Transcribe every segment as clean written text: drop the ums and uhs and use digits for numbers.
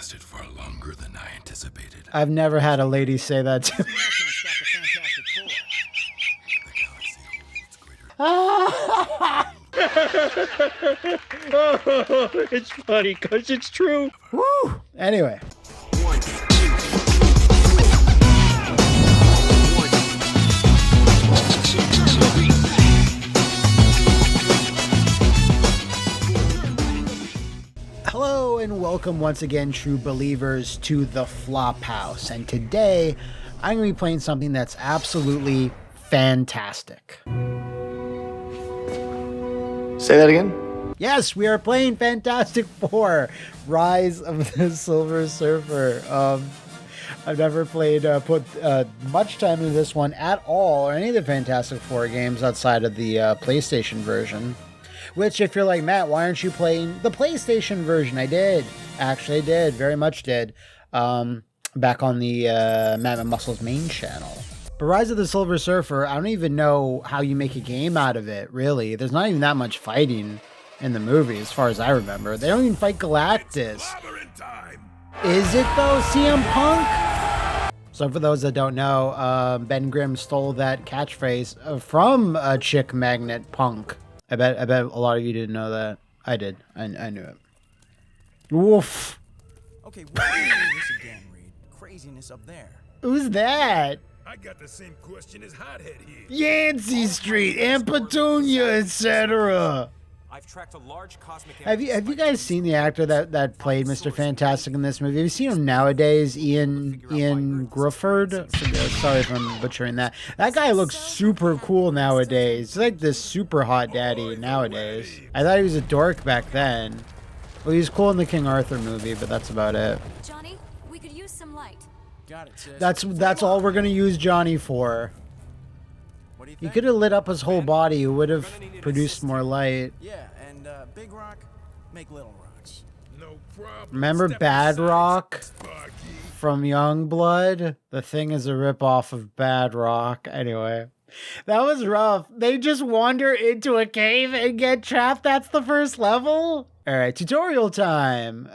lasted far longer than I anticipated. I've never had a lady say that to me. It's funny because it's true. Woo! Anyway. Hello and welcome once again, true believers, to the Flophouse. And today, I'm going to be playing something that's absolutely fantastic. Say that again? Yes, we are playing Fantastic Four, Rise of the Silver Surfer. I've never put much time into this one at all, or any of the Fantastic Four games outside of the PlayStation version. Which, if you're like, Matt, why aren't you playing the PlayStation version? I did. Actually, I did. Very much did. Back on the mattmcmuscles main channel. But Rise of the Silver Surfer, I don't even know how you make a game out of it, really. There's not even that much fighting in the movie, as far as I remember. They don't even fight Galactus. Is it, though, CM Punk? So for those that don't know, Ben Grimm stole that catchphrase from Chick Magnet Punk. I bet a lot of you didn't know that. I did. I knew it. Woof. Okay, we're doing this again, Reed. Craziness up there. Who's that? I got the same question as Hothead here. Yancey Street and Petunia, etc. I've tracked a large cosmic. Have you guys seen the actor that played Mr. Fantastic in this movie? Have you seen him nowadays? Ian Grufford? Sorry if I'm butchering that. That guy looks super cool nowadays. He's like this super hot daddy nowadays. I thought he was a dork back then. Well, he was cool in the King Arthur movie, but that's about it. Johnny, we could use some light. Got it, sis. That's all we're gonna use Johnny for. What do you He think? could have lit up his whole body. It would have produced more light. Yeah, and big rock, make little rocks. No problem. Remember Step Bad aside, Rock Sparky. from Youngblood? The Thing is a ripoff of Bad Rock. Anyway, that was rough. They just wander into a cave and get trapped. That's the first level? All right, tutorial time.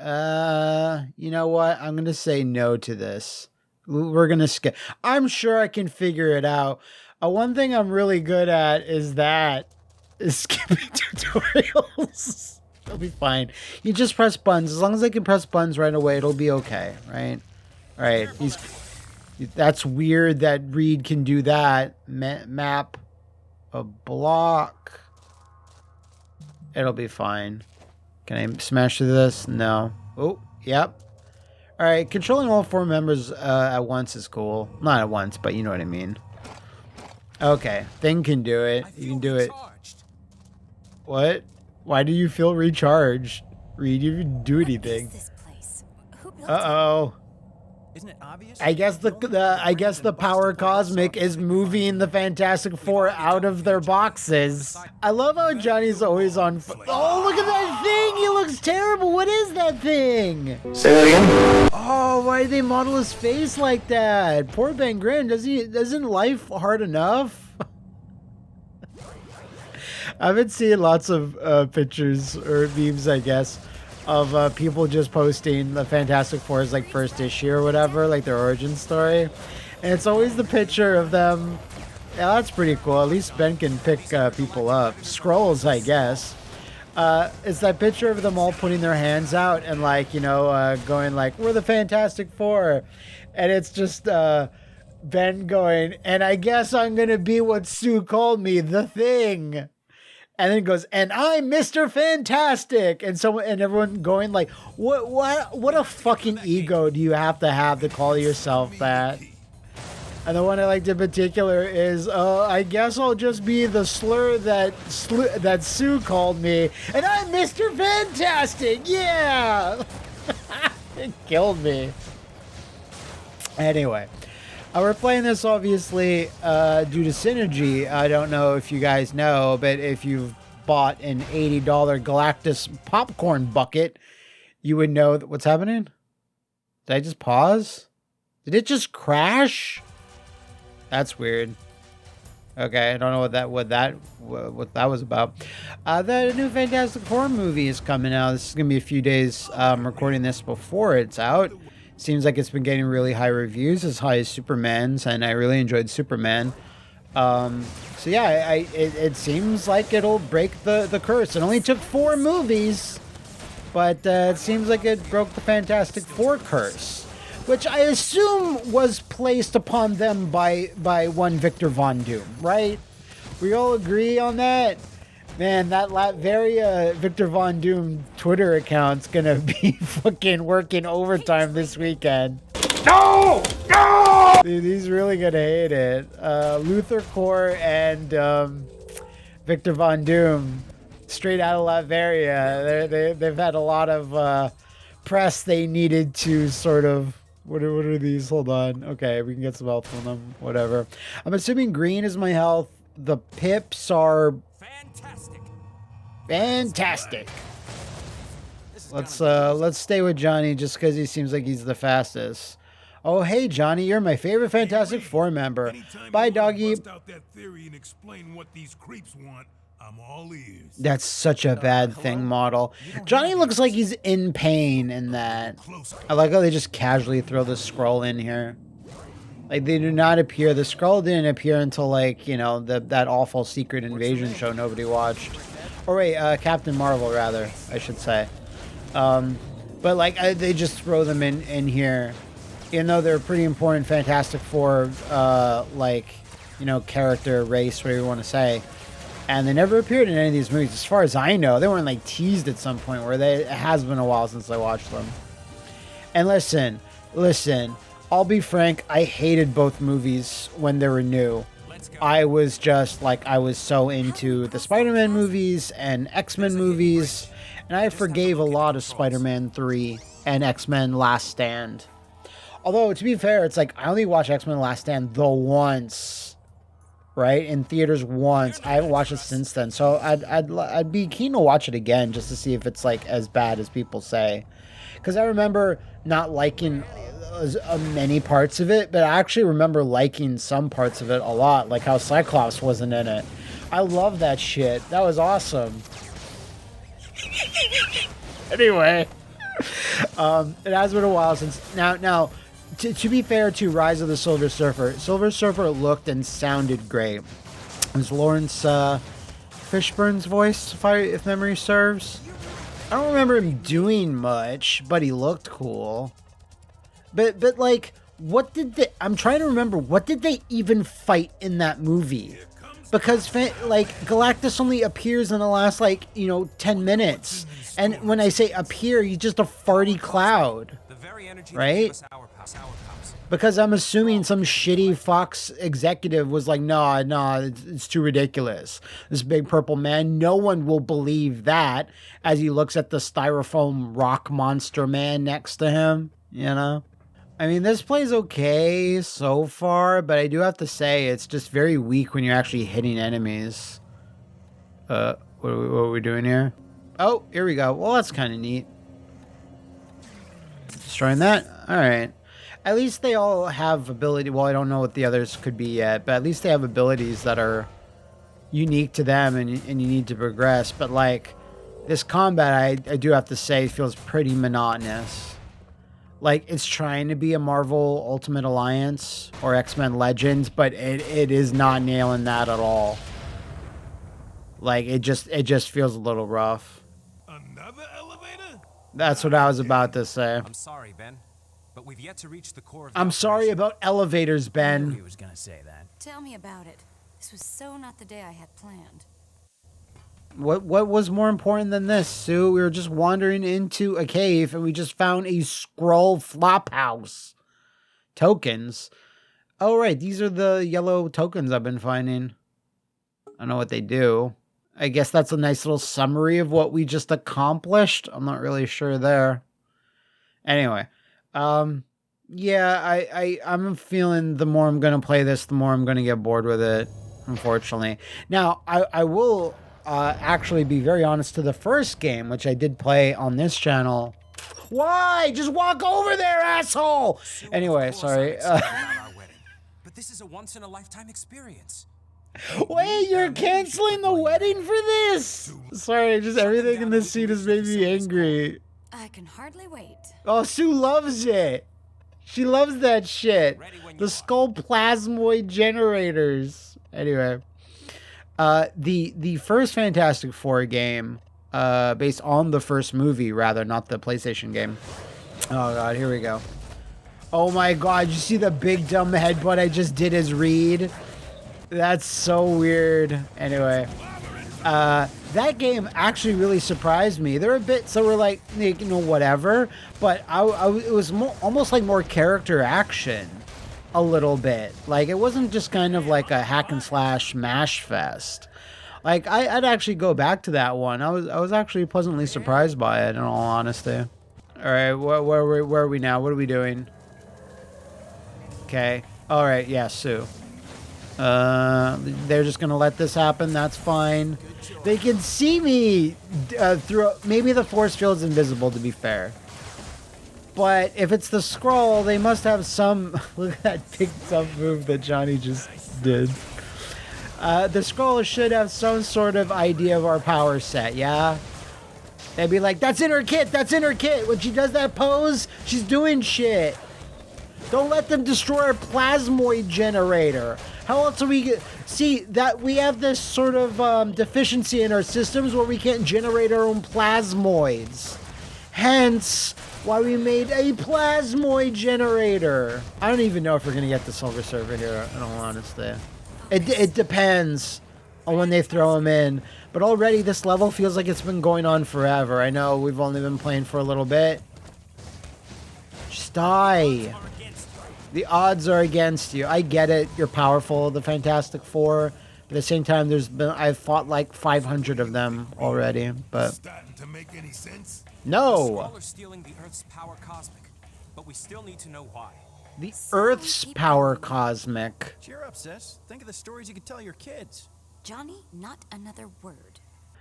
You know what? I'm going to say no to this. We're going to skip. I'm sure I can figure it out. One thing I'm really good at is skipping tutorials. It'll be fine. You just press buttons. As long as I can press buttons right away, it'll be okay, right? All right. That's weird that Reed can do that. Map a block. It'll be fine. Can I smash through this? No. Oh, yep. All right. Controlling all four members at once is cool. Not at once, but you know what I mean. Okay, Thing can do it. You can do it. What? Why do you feel recharged? Reed, you didn't do anything. What is this place? Who built Uh-oh. Isn't it obvious? I guess the power cosmic is moving the Fantastic Four out of their boxes. I love how Johnny's always on. Oh, look at that thing! He looks terrible. What is that thing? Say that again? Oh, why did they model his face like that? Poor Ben Grimm. Isn't life hard enough? I've been seeing lots of pictures or memes, I guess, of people just posting the Fantastic Four's like first issue or whatever, like their origin story, and it's always the picture of them. Yeah, that's pretty cool. At least Ben can pick people up. Scrolls, I guess. It's that picture of them all putting their hands out and like, going like, we're the Fantastic Four. And it's just Ben going, and I guess I'm going to be what Sue called me, the Thing. And then it goes, and I'm Mr. Fantastic. And everyone going like, what a fucking ego do you have to call yourself that? And the one I liked in particular is, I guess I'll just be the slur that Sue called me. And I'm Mr. Fantastic. Yeah. It killed me. Anyway. We're playing this, obviously, due to synergy. I don't know if you guys know, but if you've bought an $80 Galactus popcorn bucket, you would know that what's happening. Did I just pause? Did it just crash? That's weird. Okay, I don't know what that was about. The new Fantastic Four movie is coming out. This is gonna be a few days. I'm recording this before it's out. Seems like it's been getting really high reviews, as high as Superman's, and I really enjoyed Superman. So yeah, it seems like it'll break the curse. It only took 4 movies, but it seems like it broke the Fantastic Four curse, which I assume was placed upon them by one Victor Von Doom, right? We all agree on that? Man, that Latveria Victor Von Doom Twitter account's gonna be fucking working overtime this weekend. No! No! Dude, he's really gonna hate it. Luther Core and Victor Von Doom, straight out of Latveria. They've had a lot of press they needed to sort of... What are these? Hold on. Okay, we can get some health from them. Whatever. I'm assuming green is my health. The pips are... Fantastic. Let's stay with Johnny just because he seems like he's the fastest. Oh, hey, Johnny, you're my favorite Fantastic Four member. Bye, doggy. Bust out that theory and explain what these creeps want. I'm all ears. That's such a bad thing, model. Johnny looks like he's in pain in that. I like how they just casually throw the scroll in here. Like, they do not appear. The scroll didn't appear until, like, you know, that awful Secret Invasion show nobody watched. Or wait, Captain Marvel, rather, I should say. But, like, they just throw them in here. Even though they're pretty important Fantastic Four, like, you know, character, race, whatever you want to say. And they never appeared in any of these movies. As far as I know, they weren't, like, teased at some point where it has been a while since I watched them. And listen, I'll be frank, I hated both movies when they were new. I was just, like, I was so into the Spider-Man movies and X-Men movies, and I forgave a lot of Spider-Man 3 and X-Men Last Stand. Although, to be fair, it's like, I only watched X-Men Last Stand the once, right? In theaters once. I haven't watched it since then, so I'd be keen to watch it again just to see if it's, like, as bad as people say. Because I remember not liking many parts of it, but I actually remember liking some parts of it a lot, like how Cyclops wasn't in it. I love that shit. That was awesome. Anyway, it has been a while since... Now, to be fair to Rise of the Silver Surfer looked and sounded great. It was Lawrence Fishburne's voice, if memory serves. I don't remember him doing much, but he looked cool. But like, what did they... I'm trying to remember, what did they even fight in that movie? Because, like, Galactus only appears in the last, like, 10 minutes. And when I say appear, he's just a farty cloud. Right? Because I'm assuming some shitty Fox executive was like, nah, it's too ridiculous. This big purple man, no one will believe that, as he looks at the styrofoam rock monster man next to him, I mean, this plays okay so far, but I do have to say it's just very weak when you're actually hitting enemies. What are we doing here? Oh, here we go. Well, that's kind of neat. Destroying that? Alright. At least they all have ability. Well, I don't know what the others could be yet, but at least they have abilities that are unique to them and you need to progress. But, like, this combat, I do have to say, feels pretty monotonous. Like, it's trying to be a Marvel Ultimate Alliance or X-Men Legends, but it is not nailing that at all. Like, it just feels a little rough. Another elevator? That's what I was about to say. I'm sorry, Ben, but we've yet to reach the core of... I'm sorry about elevators, Ben. He was gonna say that. Tell me about it. This was so not the day I had planned. What was more important than this, Sue? We were just wandering into a cave and we just found a scroll Flophouse. Tokens. Oh, right. These are the yellow tokens I've been finding. I don't know what they do. I guess that's a nice little summary of what we just accomplished. I'm not really sure there. Anyway. Yeah, I'm feeling the more I'm going to play this, the more I'm going to get bored with it, unfortunately. Now, I will... actually be very honest to the first game, which I did play on this channel. Why? Just walk over there, asshole! Anyway, sorry. But this is a once-in-a-lifetime experience. Wait, you're canceling the wedding for this? Sorry, just everything in this scene has made me angry. I can hardly wait. Oh, Sue loves it. She loves that shit. The skull plasmoid generators. Anyway, the first Fantastic Four game, based on the first movie, rather, not the PlayStation game. Oh god, here we go. Oh my god, you see the big dumb headbutt I just did as Reed? That's so weird. Anyway, that game actually really surprised me. There were bits that were like, you know, whatever, but it was almost like more character action, a little bit. Like it wasn't just kind of like a hack and slash mash fest. Like I'd actually go back to that one. I was actually pleasantly surprised by it, in all honesty. All right, where are we now? What are we doing? Okay. All right. Yeah, Sue. They're just gonna let this happen. That's fine. They can see me through. Maybe the force field's invisible, to be fair. But if it's the scroll, they must have some. Look at that big dumb move that Johnny just did. The scroll should have some sort of idea of our power set. Yeah. They'd be like, "That's in her kit. That's in her kit." When she does that pose, she's doing shit. Don't let them destroy our plasmoid generator. How else do we get... See, that we have this sort of deficiency in our systems where we can't generate our own plasmoids. Hence, why we made a plasmoid generator. I don't even know if we're going to get the Silver Surfer here, in all honesty. It depends on when they throw them in. But already this level feels like it's been going on forever. I know we've only been playing for a little bit. Just die. The odds are against you. I get it. You're powerful, the Fantastic Four. But at the same time, I've fought like 500 of them already. But Starting to make any sense? no, Scroll are stealing the Earth's power cosmic, but we still need to know why. the Earth's power cosmic. Cheer up, sis. Think of the stories you could tell your kids. Johnny, not another word.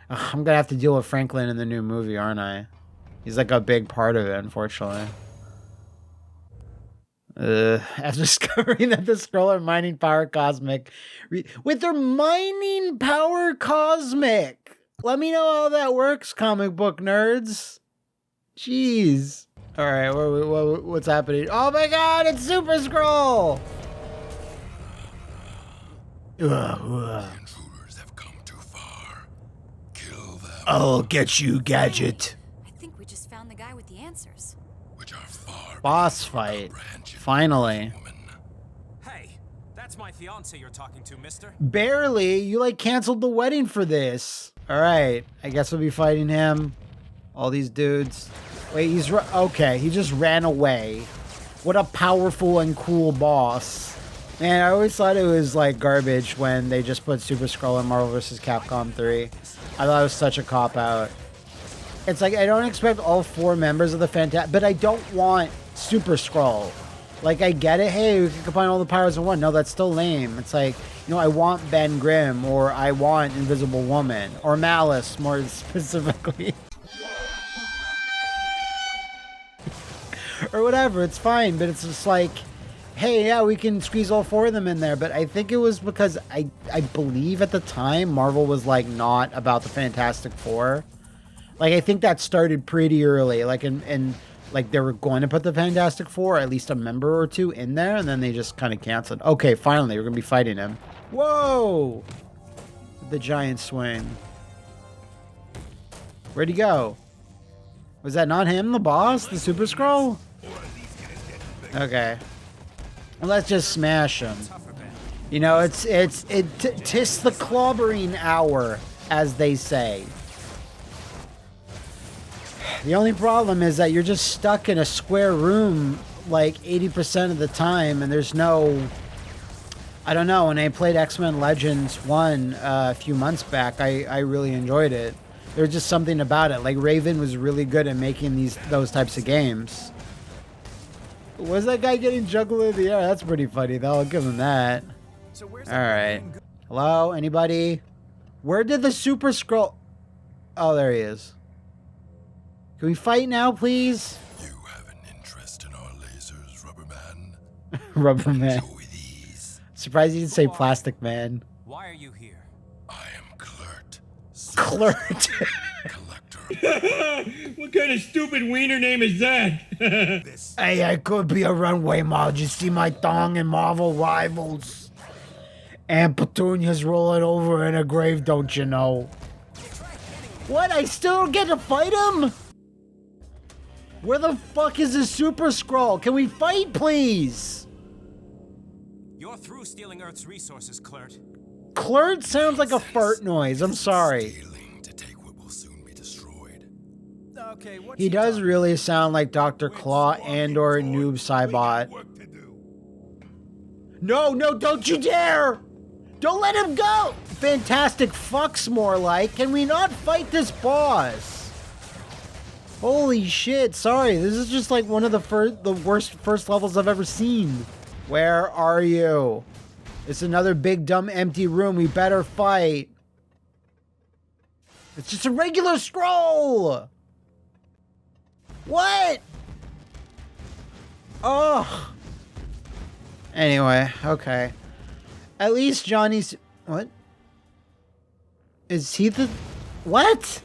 Ugh, I'm gonna have to deal with Franklin in the new movie, aren't I? He's like a big part of it, unfortunately. After discovering that the Skrull are mining power cosmic with their mining power cosmic. Let me know how that works, comic book nerds. Jeez. All right, what's happening? Oh my God, it's Super Skrull. Intruders have come too far. Kill them. I'll get you, Gadget. I think we just found the guy with the answers. Which are far Boss fight. Finally. Hey, that's my fiance you're talking to, mister. Barely. You like canceled the wedding for this. All right. I guess we'll be fighting him. All these dudes. Wait, okay. He just ran away. What a powerful and cool boss. Man, I always thought it was like garbage when they just put Super Skrull in Marvel vs. Capcom 3. I thought it was such a cop-out. It's like, I don't expect all 4 members of the Fantastic... But I don't want Super Skrull. Like, I get it. Hey, we can combine all the powers in one. No, that's still lame. It's like, you know, I want Ben Grimm, or I want Invisible Woman, or Malice, more specifically. Or whatever. It's fine, but it's just like... Hey, yeah, we can squeeze all 4 of them in there, but I think it was because I believe at the time Marvel was like not about the Fantastic Four. Like, I think that started pretty early, like in like they were going to put the Fantastic Four, at least a member or 2 in there, and then they just kind of canceled. Okay, finally, we're gonna be fighting him. Whoa! The giant swing. Where'd he go? Was that not him, the boss, the Super Skrull? Okay. Let's just smash him. You know, tis the clobbering hour, as they say. The only problem is that you're just stuck in a square room like 80% of the time, and there's no... I don't know, when I played X-Men Legends 1 a few months back, I really enjoyed it. There's just something about it. Like, Raven was really good at making those types of games. Was that guy getting juggled in the air? That's pretty funny, though. I'll give him that. So where's All right. Hello? Anybody? Where did the Super Skrull... Oh, there he is. Can we fight now, please? You have an interest in our lasers, Rubberman. Rubberman. Enjoy these. Surprised you didn't say Plastic Man. Why are you here? I am Clert. Clert. Collector. What kind of stupid wiener name is that? This Hey, I could be a runway model. You see my thong in Marvel Rivals? And Petunia's rolling over in a grave, don't you know? What? I still don't get to fight him? Where the fuck is the Super Skrull? Can we fight, please? You're through stealing Earth's resources, Clert. Clert sounds like a fart noise. I'm sorry. stealing to take what will soon be destroyed. Okay, what He does really sound like Dr. Claw and or Noob Saibot. Work to do. No, no, don't you dare! Don't let him go! Fantastic fucks more like. Can we not fight this boss? Holy shit, sorry. This is just like one of the worst first levels I've ever seen. Where are you? It's another big dumb empty room. We better fight. It's just a regular scroll. What? Oh. Anyway, okay. At least Johnny's... What? Is he the... What?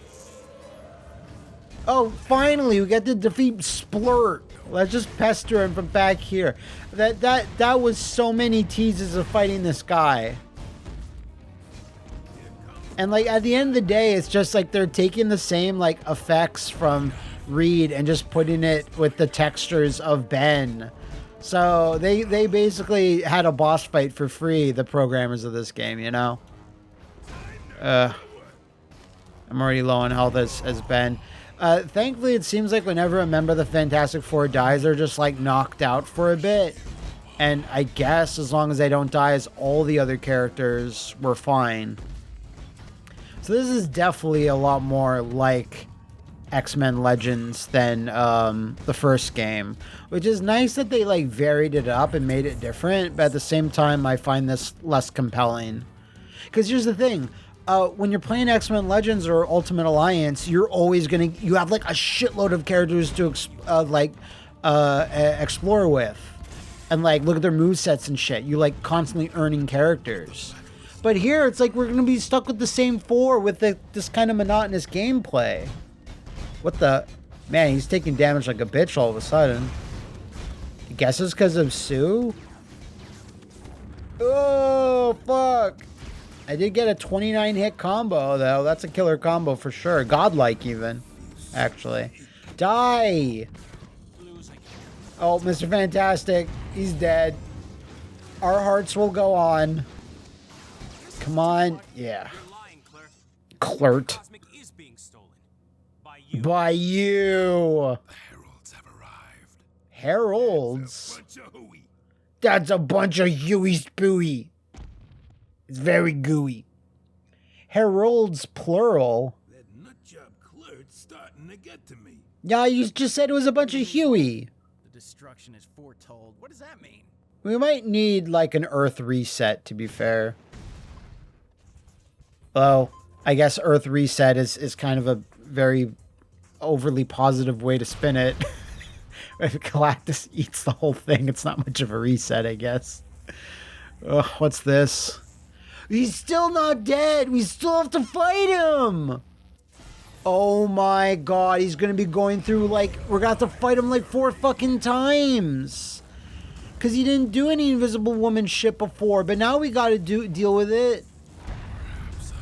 Oh, finally, we get to defeat Splurt. Let's just pester him from back here. That was so many teases of fighting this guy. And like at the end of the day, it's just like they're taking the same like effects from Reed and just putting it with the textures of Ben. So they basically had a boss fight for free, the programmers of this game, you know? I'm already low on health as Ben. Thankfully, it seems like whenever a member of the Fantastic Four dies, they're just like knocked out for a bit. And I guess as long as they don't die as all the other characters, we're fine. So this is definitely a lot more like X-Men Legends than the first game, which is nice that they like varied it up and made it different. But at the same time, I find this less compelling. Because here's the thing. When you're playing X-Men Legends or Ultimate Alliance, you're always you have like a shitload of characters to explore with. And like, look at their movesets and shit. You like constantly earning characters. But here, it's like we're going to be stuck with the same four with this kind of monotonous gameplay. What the... Man, he's taking damage like a bitch all of a sudden. I guess it's because of Sue? Oh, fuck. I did get a 29 hit combo, though. That's a killer combo for sure. Godlike, even. Actually. Die! Oh, Mr. Fantastic. He's dead. Our hearts will go on. Come on. Yeah. Clert. Cosmic is being stolen. By you. By you. The heralds have arrived. Heralds? Bunch of hooey. That's a bunch of Huey Spooey. It's very gooey. Heralds, plural. That nutjob Clert's starting to get to me. Yeah, you just said it was a bunch of Huey. The destruction is foretold. What does that mean? We might need, like, an Earth reset, to be fair. Well, I guess Earth reset is kind of a very overly positive way to spin it. If Galactus eats the whole thing, it's not much of a reset, I guess. Ugh, what's this? He's still not dead. We still have to fight him. Oh my god. He's going to be going through like... We're going to have to fight him like 4 fucking times. Because he didn't do any Invisible Woman shit before. But now we got to deal with it.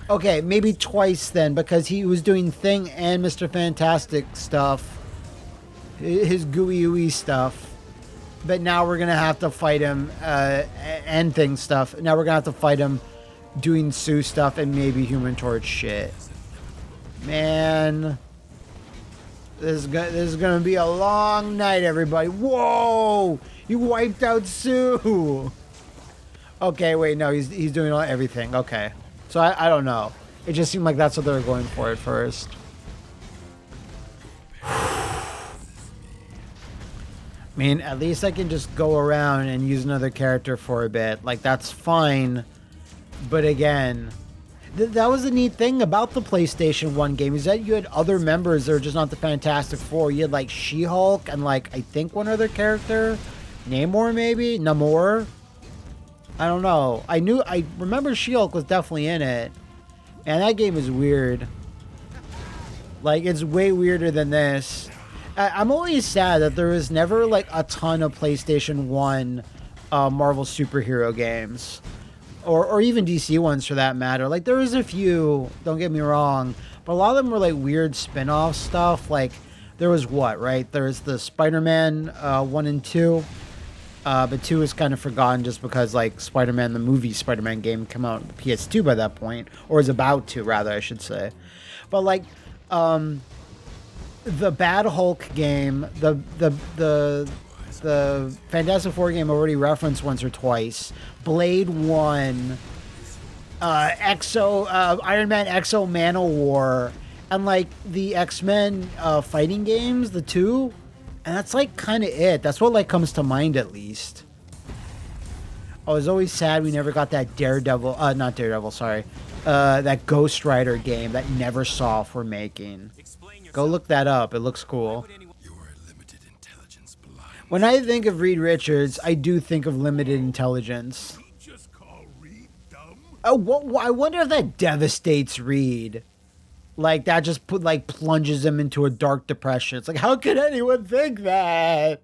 Okay, maybe twice then. Because he was doing Thing and Mr. Fantastic stuff. His gooey-ooey stuff. But now we're going to have to fight him and Thing stuff. Now we're going to have to fight him doing Sue stuff and maybe Human Torch shit. Man. This is going to be a long night, everybody. Whoa! He wiped out Sue! Okay, wait, no, he's doing everything. Okay. So I don't know. It just seemed like that's what they were going for at first. I mean, at least I can just go around and use another character for a bit. Like, that's fine. But again, that was the neat thing about the PlayStation 1 game, is that you had other members that are just not the Fantastic Four. You had, like, She-Hulk and, like, I think one other character. Namor, maybe? Namor? I don't know. I remember She-Hulk was definitely in it. And that game is weird. Like, it's way weirder than this. I'm always sad that there was never, like, a ton of PlayStation 1 Marvel superhero games. Or even DC ones, for that matter. Like, there was a few, don't get me wrong. But a lot of them were, like, weird spin-off stuff. Like, there was what, right? There's the Spider-Man 1 and 2. But 2 is kind of forgotten just because, like, Spider-Man, the movie Spider-Man game, came out on the PS2 by that point. Or is about to, rather, I should say. But, like, the Bad Hulk game, the Fantastic Four game already referenced once or twice. Blade 1, Iron Man Exo Man-O-War, and, like, the X-Men fighting games, the 2. And that's, like, kind of it. That's what, like, comes to mind, at least. I was always sad we never got that not Daredevil, sorry. That Ghost Rider game that never saw for making. Go look that up. It looks cool. When I think of Reed Richards, I do think of limited intelligence. Just call Reed dumb? Oh, I wonder if that devastates Reed. Like, that just plunges him into a dark depression. It's like, how could anyone think that?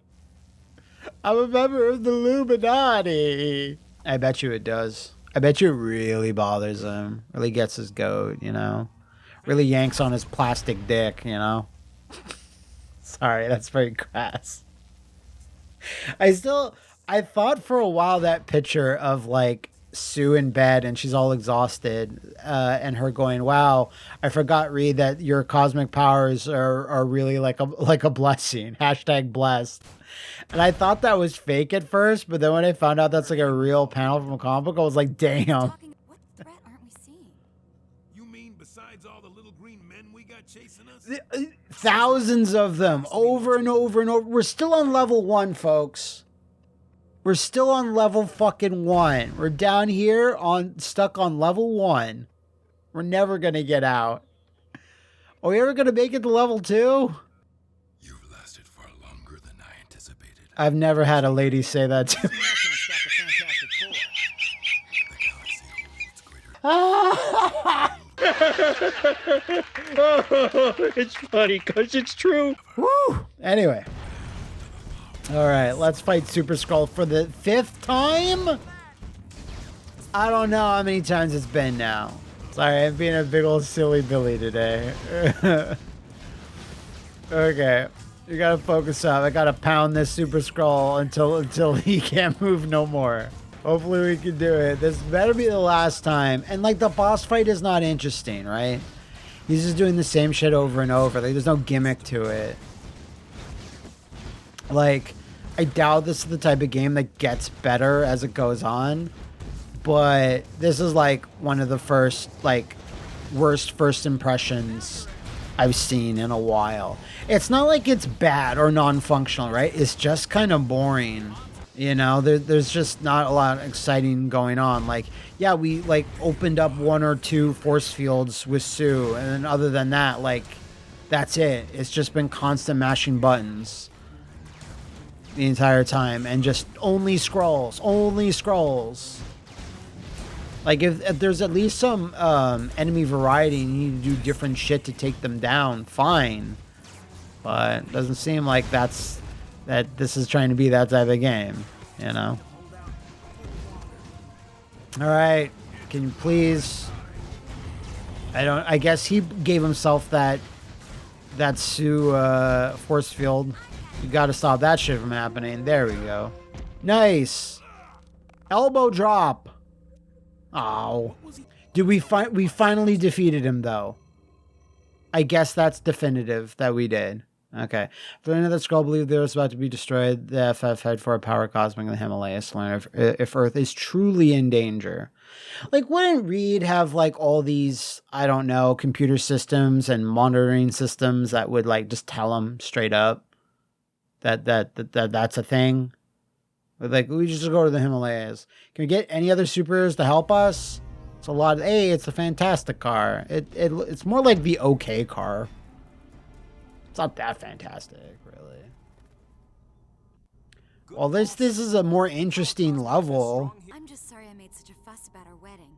I'm a member of the Illuminati. I bet you it does. I bet you it really bothers him. Really gets his goat, you know? Really yanks on his plastic dick, you know? Sorry, that's very crass. I thought for a while that picture of, like, Sue in bed and she's all exhausted, and her going, wow, I forgot, Reed, that your cosmic powers are really like a blessing. # blessed. And I thought that was fake at first, but then when I found out that's like a real panel from a comic book, I was like, damn. What threat aren't we seeing? You mean besides all the little green men we got chasing us? Thousands of them, over and over and over. We're still on level 1, folks. We're still on level fucking 1. We're down here stuck on level 1. We're never gonna get out. Are we ever gonna make it to level 2? You've lasted far longer than I anticipated. I've never had a lady say that to me. It's funny because it's true. Woo! Anyway. Alright, let's fight Super Skrull for the 5th time? I don't know how many times it's been now. Sorry, I'm being a big old silly Billy today. Okay. You gotta focus up. I gotta pound this Super Skrull until he can't move no more. Hopefully we can do it. This better be the last time. And, like, the boss fight is not interesting, right? He's just doing the same shit over and over. Like, there's no gimmick to it. Like, I doubt this is the type of game that gets better as it goes on. But this is, like, one of the worst first impressions I've seen in a while. It's not like it's bad or non-functional, right? It's just kind of boring. You know, there's just not a lot exciting going on. Like, yeah, we, like, opened up 1 or 2 force fields with Sue. And then other than that, like, that's it. It's just been constant mashing buttons the entire time. And just only scrolls. Like, if there's at least some enemy variety and you need to do different shit to take them down, fine. But it doesn't seem like that this is trying to be that type of game, you know? Alright, can you please... I guess he gave himself that Sue force field. You gotta stop that shit from happening. There we go. Nice! Elbow drop! Oh. Did we finally defeated him, though? I guess that's definitive that we did. Okay. For another Skrull believed they was about to be destroyed, the FF head for a power cosmic in the Himalayas to learn if Earth is truly in danger. Like, wouldn't Reed have, like, all these, I don't know, computer systems and monitoring systems that would, like, just tell him straight up that that's a thing? Like, we just go to the Himalayas. Can we get any other superheroes to help us? It's a lot of, hey, it's a fantastic car. It's more like the okay car. It's not that fantastic, really. Well, this is a more interesting level. I'm just sorry I made such a fuss about our wedding.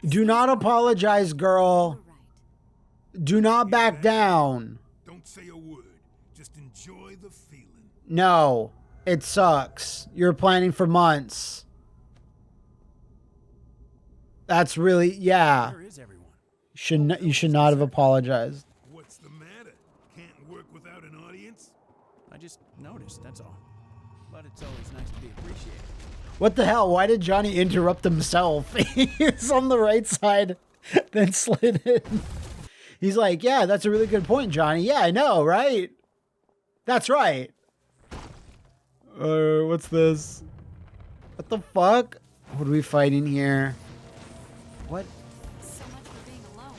Do not apologize, girl. You're right. Do not back down. Don't say a word. Just enjoy the feeling. No, it sucks. You're planning for months. That's really, yeah. Where is everyone? You should not have apologized. What's the matter? Can't work without an audience? I just noticed, that's all. But it's always nice to be appreciated. What the hell? Why did Johnny interrupt himself? He's on the right side, then slid in. He's like, yeah, that's a really good point, Johnny. Yeah, I know, right? That's right. What's this? What the fuck? What are we fighting here? What? So much for being alone.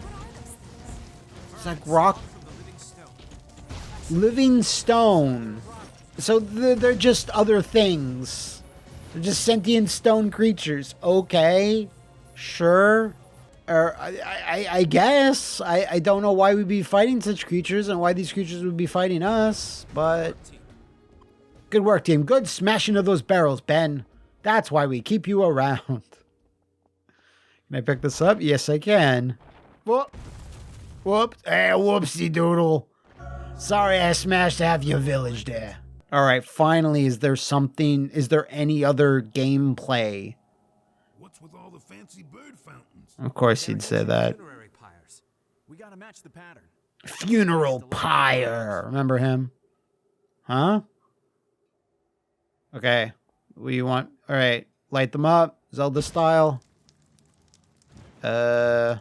What are those things? It's like rock. Living stone. So they're just other things. They're just sentient stone creatures. Okay. Sure. Or I guess. I don't know why we'd be fighting such creatures and why these creatures would be fighting us, but good work, team. Good smashing of those barrels, Ben. That's why we keep you around. Can I pick this up? Yes, I can. Whoop. Whoops. Whoopsie doodle. Sorry I smashed half your village there. All right, finally, is there any other gameplay? What's with all the fancy bird fountains? Of course he'd say that. Funerary pyres. We gotta match the pattern. Funeral pyre. Remember him? Huh? Okay. We want... All right. Light them up. Zelda style. I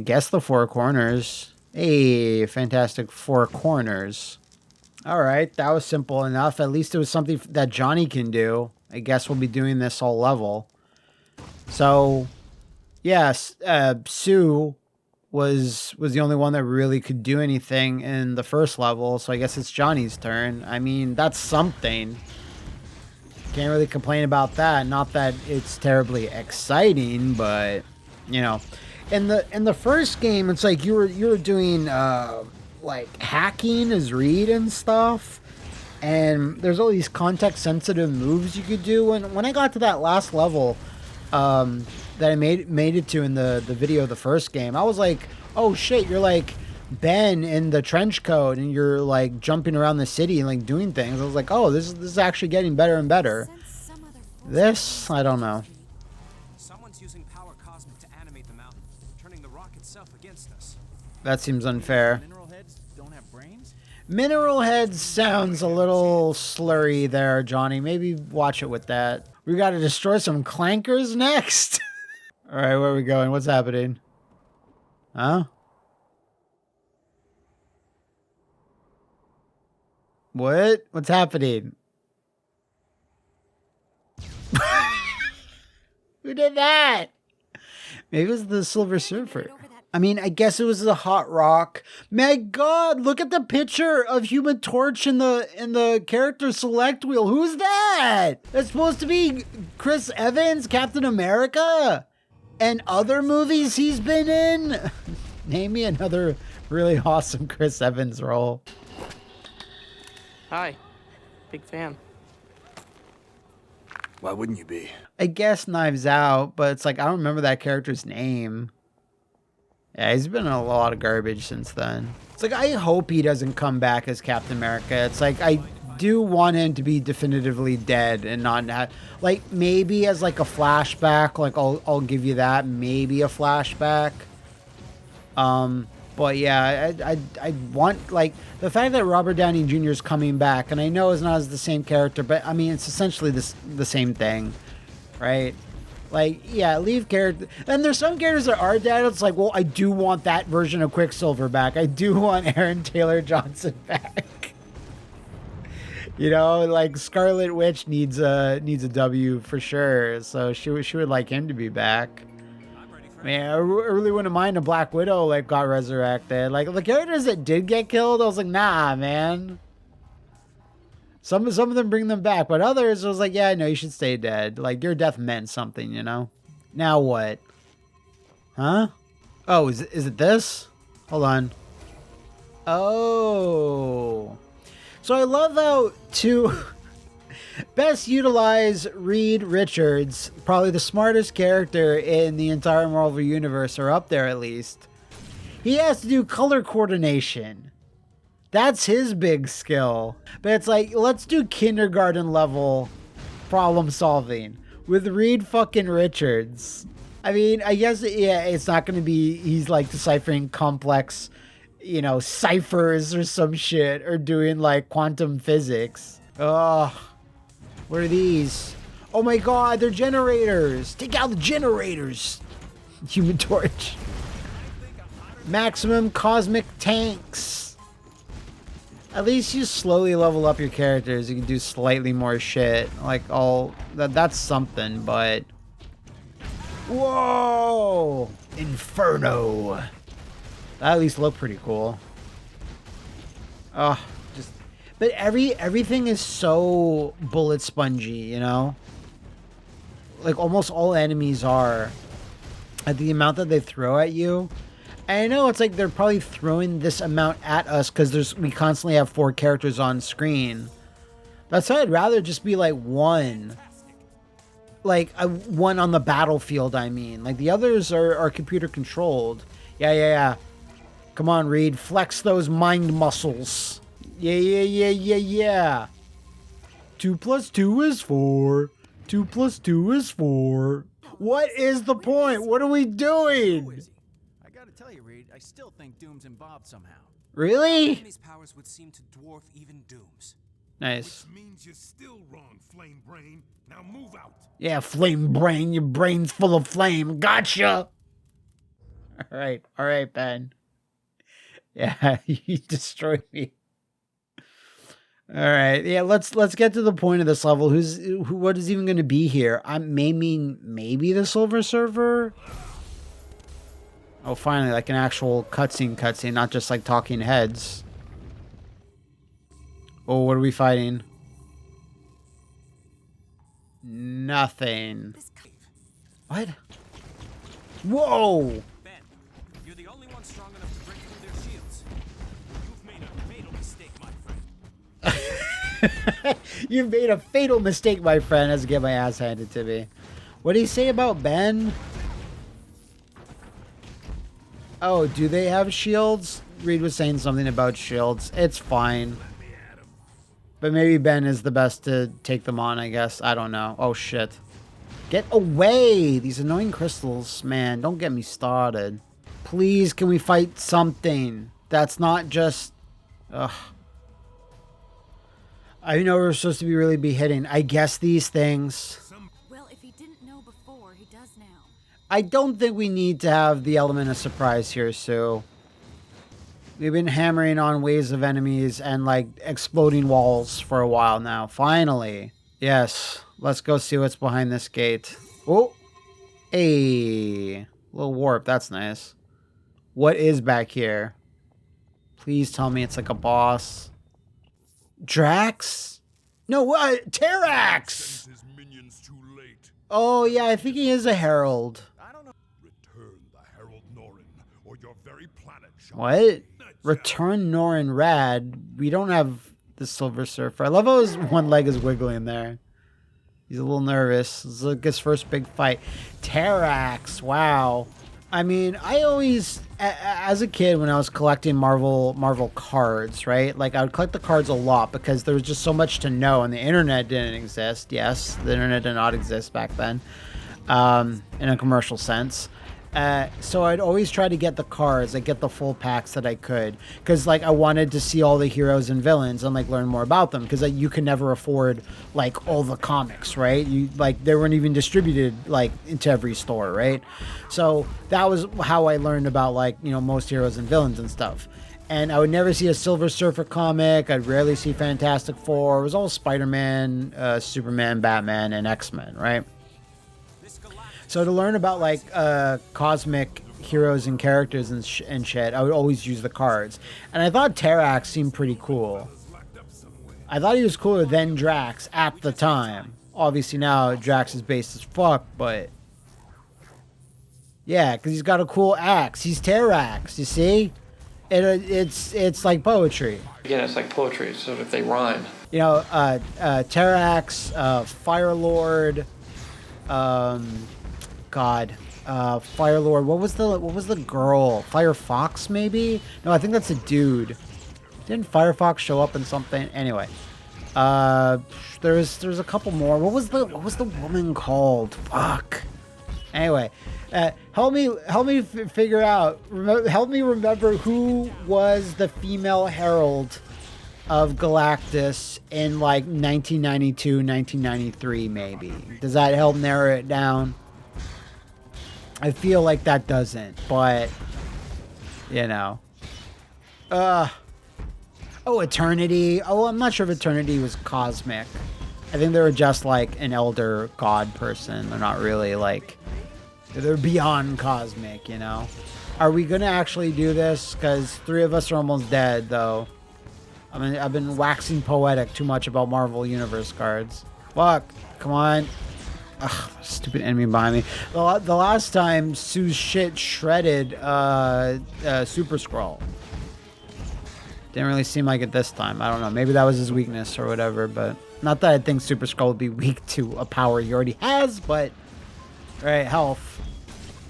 guess the four corners. Hey, fantastic four corners. All right. That was simple enough. At least it was something that Johnny can do. I guess we'll be doing this whole level. So, yes, Sue was the only one that really could do anything in the first level. So I guess it's Johnny's turn. I mean, that's something. Can't really complain about that. Not that it's terribly exciting, but you know, in the first game, it's like you were doing like hacking as Reed and stuff, and there's all these context sensitive moves you could do. And when I got to that last level, that I made it to in the video of the first game, I was like, oh shit, you're like Ben in the trench coat and you're like jumping around the city and like doing things. I was like, oh, this is actually getting better and better. This, I don't know. Someone's using power cosmic to animate the mountain, turning the rock itself against us. That seems unfair. Mineral heads don't have brains? Mineral heads sounds a little slurry there, Johnny. Maybe watch it with that. We got to destroy some clankers next. All right, where are we going? What's happening? Huh? What? What's happening? Who did that? Maybe it was the Silver Surfer. I mean, I guess it was the Hot Rock. My God, look at the picture of Human Torch in the character select wheel. Who's that? That's supposed to be Chris Evans, Captain America, and other movies he's been in. Name me another really awesome Chris Evans role. Hi. Big fan. Why wouldn't you be? I guess Knives Out, but it's like, I don't remember that character's name. Yeah, he's been in a lot of garbage since then. It's like, I hope he doesn't come back as Captain America. It's like, I do want him to be definitively dead and not have, like, maybe as like a flashback, like I'll give you that, maybe a flashback. But yeah, I want, like, the fact that Robert Downey Jr. is coming back, and I know it's not as the same character, but I mean, it's essentially the same thing, right? Like, yeah, leave character. And there's some characters that are dead. It's like, well, I do want that version of Quicksilver back. I do want Aaron Taylor Johnson back. You know, like Scarlet Witch needs a W for sure. So she would like him to be back. Man, I really wouldn't mind a Black Widow like got resurrected. Like the characters that did get killed, I was like, nah, man. Some of them bring them back, but others I was like, yeah, no, you should stay dead. Like your death meant something, you know. Now what? Huh? Oh, is it this? Hold on. Oh. So I love how to best utilize Reed Richards, probably the smartest character in the entire Marvel Universe, or up there at least. He has to do color coordination. That's his big skill. But it's like, let's do kindergarten level problem solving with Reed fucking Richards. I mean, I guess, yeah, it's not going to be, he's like deciphering complex, you know, ciphers or some shit, or doing like quantum physics. Ugh. What are these? Oh my god, they're generators. Take out the generators. Human Torch. Maximum cosmic tanks. At least you slowly level up your characters. You can do slightly more shit. Like all that's something, but whoa! Inferno. That at least looked pretty cool. Oh, just but everything is so bullet spongy, you know? Like almost all enemies are. At the amount that they throw at you. I know it's like they're probably throwing this amount at us because we constantly have 4 characters on screen. That's why I'd rather just be like one. Like one on the battlefield, I mean. Like the others are computer controlled. Yeah. Come on, Reed. Flex those mind muscles. Yeah. 2 + 2 is 4. 2 + 2 is 4. What is the point? What are we doing? I gotta tell you, Reed, I still think Doom's involved somehow. Really? Enemy's powers would seem to dwarf even Doom's. Nice. Which means you're still wrong, Flame Brain. Now move out. Yeah, flame brain. Your brain's full of flame. Gotcha. All right, Ben. Yeah, you destroyed me. All right, yeah. Let's get to the point of this level. What is even going to be here? Maybe the Silver Surfer. Oh, finally, like an actual cutscene, not just like talking heads. Oh, what are we fighting? Nothing. What? Whoa! Ben, you're the only one strong enough to break through their shields. You've made a fatal mistake, my friend. You've made a fatal mistake, my friend, as I get my ass handed to me. What did he say about Ben? Oh, do they have shields? Reed was saying something about shields. It's fine. But maybe Ben is the best to take them on, I guess. I don't know. Oh, shit. Get away! These annoying crystals. Man, don't get me started. Please, can we fight something? That's not just... Ugh. I know we're supposed to really be hitting. I guess these things... Well, if he didn't know before, he does now. I don't think we need to have the element of surprise here, Sue. We've been hammering on waves of enemies and, like, exploding walls for a while now. Finally. Yes. Let's go see what's behind this gate. Oh. Hey. Little warp. That's nice. What is back here? Please tell me it's like a boss. Drax? No, what? Terrax! Sends his minions too late. Oh, yeah, I think he is a herald. Return the Herald Norin, or your very planet shall... What? Return Norin Rad. We don't have the Silver Surfer. I love how his one leg is wiggling there. He's a little nervous. This is like his first big fight. Terrax. Wow. I mean, I always, as a kid, when I was collecting Marvel cards, right? Like, I would collect the cards a lot because there was just so much to know, and the internet didn't exist. Yes, the internet did not exist back then, in a commercial sense. So I'd always try to get the cards, like get the full packs that I could, because like I wanted to see all the heroes and villains and like learn more about them, because like, you can never afford like all the comics, right? You like they weren't even distributed like into every store, right? So that was how I learned about like, you know, most heroes and villains and stuff. And I would never see a Silver Surfer comic. I'd rarely see Fantastic Four. It was all Spider-Man, Superman, Batman, and X-Men, right? So to learn about like cosmic heroes and characters and shit, I would always use the cards. And I thought Terrax seemed pretty cool. I thought he was cooler than Drax at the time. Obviously now Drax is based as fuck, but... Yeah, because he's got a cool axe. He's Terrax, you see? It's like poetry. Again, it's like poetry, so if they rhyme. You know, Terrax, Fire Lord, God, Fire Lord. What was the girl? Fire Fox, maybe? No, I think that's a dude. Didn't Firefox show up in something? Anyway, there's a couple more. What was the woman called? Fuck. Anyway, help me figure out. Help me remember who was the female herald of Galactus in like 1992, 1993, maybe. Does that help narrow it down? I feel like that doesn't, but you know. Oh, Eternity. Oh, I'm not sure if Eternity was cosmic. I think they were just like an elder god person. They're not really like, they're beyond cosmic, you know? Are we gonna actually do this? Because 3 of us are almost dead, though. I mean, I've been waxing poetic too much about Marvel Universe cards. Fuck. Come on. Ugh, stupid enemy behind me. The last time, Sue's shit shredded Super Skrull. Didn't really seem like it this time. I don't know. Maybe that was his weakness or whatever, but not that I think Super Skrull would be weak to a power he already has, but right, health.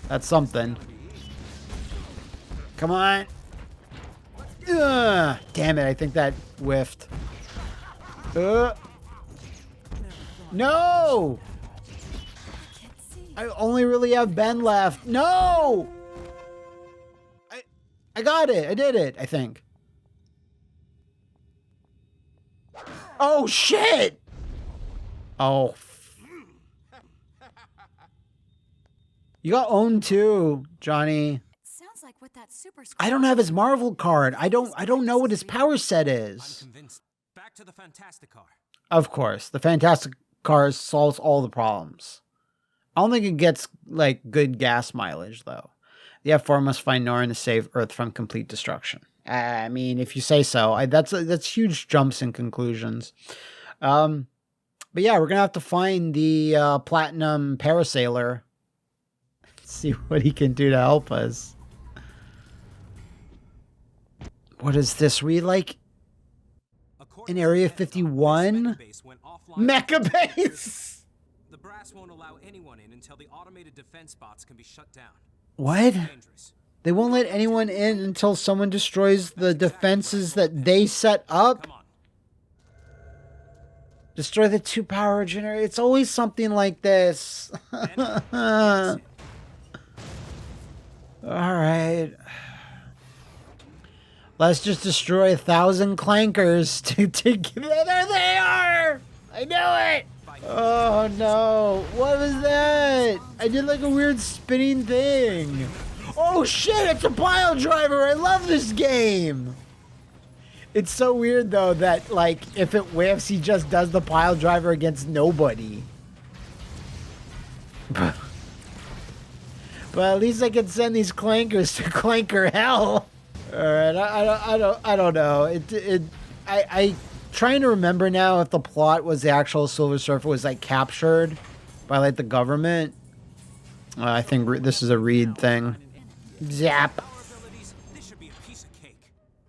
That's something. Come on. Damn it, I think that whiffed. No! I only really have Ben left. No! I got it. I did it, I think. Oh, shit! Oh. You got owned too, Johnny. Sounds like what that super I don't have his Marvel card. I don't know what his power set is. I'm convinced. Back to the Fantastic Car. Of course, the Fantastic Car solves all the problems. I don't think it gets like good gas mileage though. The F4 must find Norrin to save Earth from complete destruction. I mean, if you say so. That's huge jumps in conclusions. But yeah, we're gonna have to find the Platinum Parasailer. See what he can do to help us. What is this? We like in Area 51? Mecha Base! The brass won't allow anyone in until the automated defense bots can be shut down. What? They won't let anyone in until someone destroys the defenses that they set up? Destroy the 2 power generator. It's always something like this. Alright. Let's just destroy 1,000 clankers to there they are! I knew it! Oh no. What was that? I did like a weird spinning thing. Oh shit, it's a pile driver! I love this game! It's so weird though that like if it whiffs he just does the pile driver against nobody. But at least I can send these clankers to clanker hell. Alright, I don't know. I trying to remember now if the plot was the actual Silver Surfer was like captured by like the government. I think this is a Reed thing. Zap.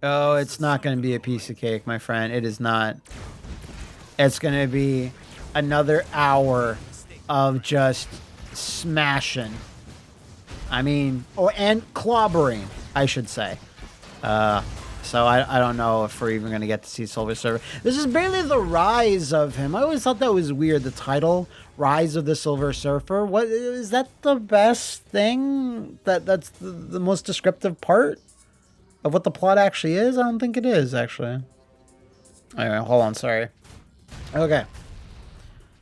Oh, it's not going to be a piece of cake, my friend. It is not. It's going to be another hour of just smashing. I mean, and clobbering, I should say. So I don't know if we're even going to get to see Silver Surfer. This is barely the rise of him. I always thought that was weird, the title, Rise of the Silver Surfer. What is that the best thing? That's the most descriptive part of what the plot actually is? I don't think it is, actually. Anyway, hold on, sorry. Okay.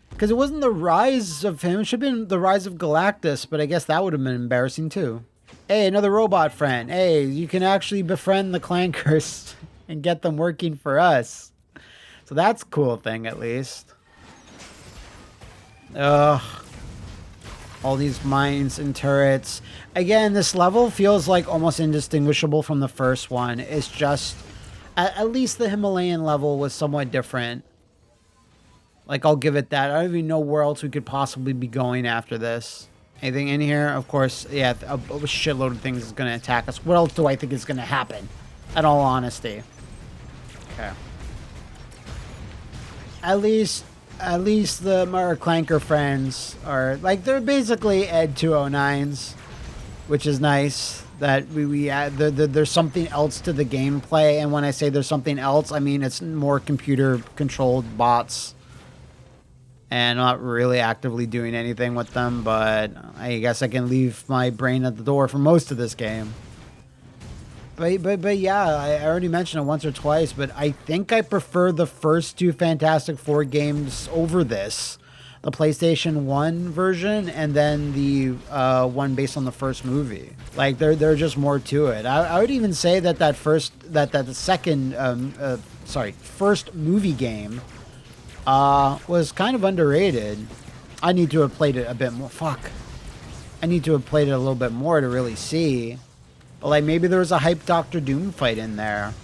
Because it wasn't the rise of him. It should have been the rise of Galactus, but I guess that would have been embarrassing, too. Hey, another robot friend. Hey, you can actually befriend the clankers and get them working for us. So that's a cool thing, at least. Ugh. All these mines and turrets. Again, this level feels like almost indistinguishable from the first one. It's just, at least the Himalayan level was somewhat different. Like, I'll give it that. I don't even know where else we could possibly be going after this. Anything in here? Of course, yeah, a shitload of things is going to attack us. What else do I think is going to happen? In all honesty. Okay. At least the Mara Clanker friends are like, they're basically Ed 209s, which is nice that we add, there's something else to the gameplay. And when I say there's something else, I mean it's more computer controlled bots, and I'm not really actively doing anything with them, but I guess I can leave my brain at the door for most of this game. But yeah, I already mentioned it once or twice, but I think I prefer the first two Fantastic Four games over this. The PlayStation 1 version and then the one based on the first movie. Like, there's just more to it. I would even say that the first movie game was kind of underrated. I need to have played it a bit more. I need to have played it a little bit more to really see. But like, maybe there was a hype Doctor Doom fight in there.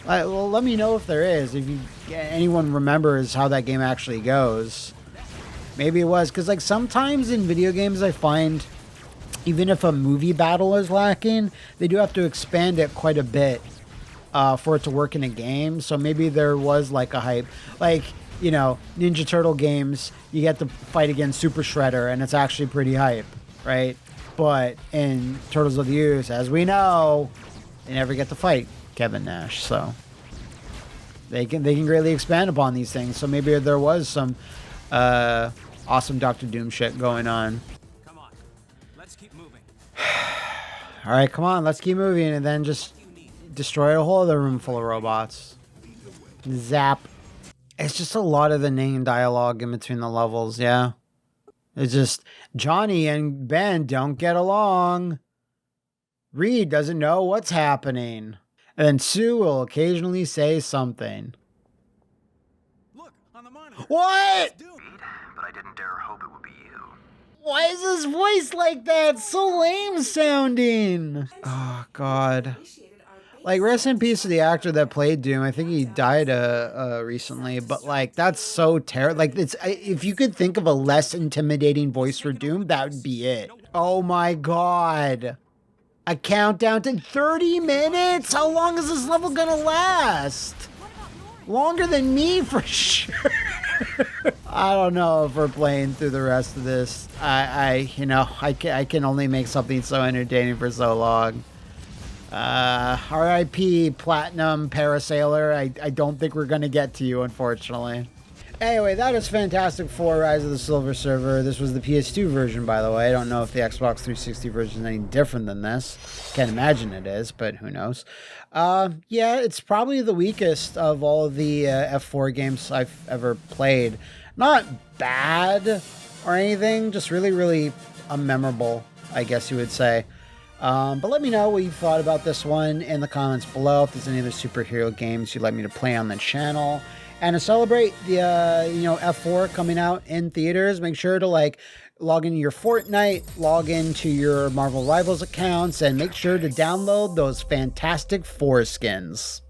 Well, let me know if there is. If anyone remembers how that game actually goes. Maybe it was. Because like, sometimes in video games I find, even if a movie battle is lacking, they do have to expand it quite a bit for it to work in a game. So maybe there was like a hype. Like, you know, Ninja Turtle games, you get to fight against Super Shredder and it's actually pretty hype, right? But in Turtles of the Ooze, as we know, they never get to fight Kevin Nash. So they can greatly expand upon these things. So maybe there was some awesome Doctor Doom shit going on. Come on, let's keep moving. All right, come on, let's keep moving, and then just destroy a whole other room full of robots. Zap. It's just a lot of the inane dialogue in between the levels, yeah. It's just Johnny and Ben don't get along. Reed doesn't know what's happening. And then Sue will occasionally say something. Look, on the monitor. What? But I didn't dare hope it would be you. Why is his voice like that? So lame sounding. Oh, God. Like, rest in peace to the actor that played Doom. I think he died recently, but like, that's so terrible. Like, if you could think of a less intimidating voice for Doom, that would be it. Oh my God. A countdown to 30 minutes? How long is this level gonna last? Longer than me for sure. I don't know if we're playing through the rest of this. I can only make something so entertaining for so long. R.I.P. Platinum Parasailer. I don't think we're gonna get to you, unfortunately. Anyway, that is Fantastic Four: Rise of the Silver Surfer. This was the PS2 version, by the way. I don't know if the Xbox 360 version is any different than this. Can't imagine it is, but who knows. Yeah, it's probably the weakest of all of the F4 games I've ever played. Not bad or anything, just really, really unmemorable, I guess you would say. But let me know what you thought about this one in the comments below. If there's any other superhero games you'd like me to play on the channel. And to celebrate the F4 coming out in theaters, make sure to log into your Fortnite, log into your Marvel Rivals accounts, and make sure to download those Fantastic Four skins.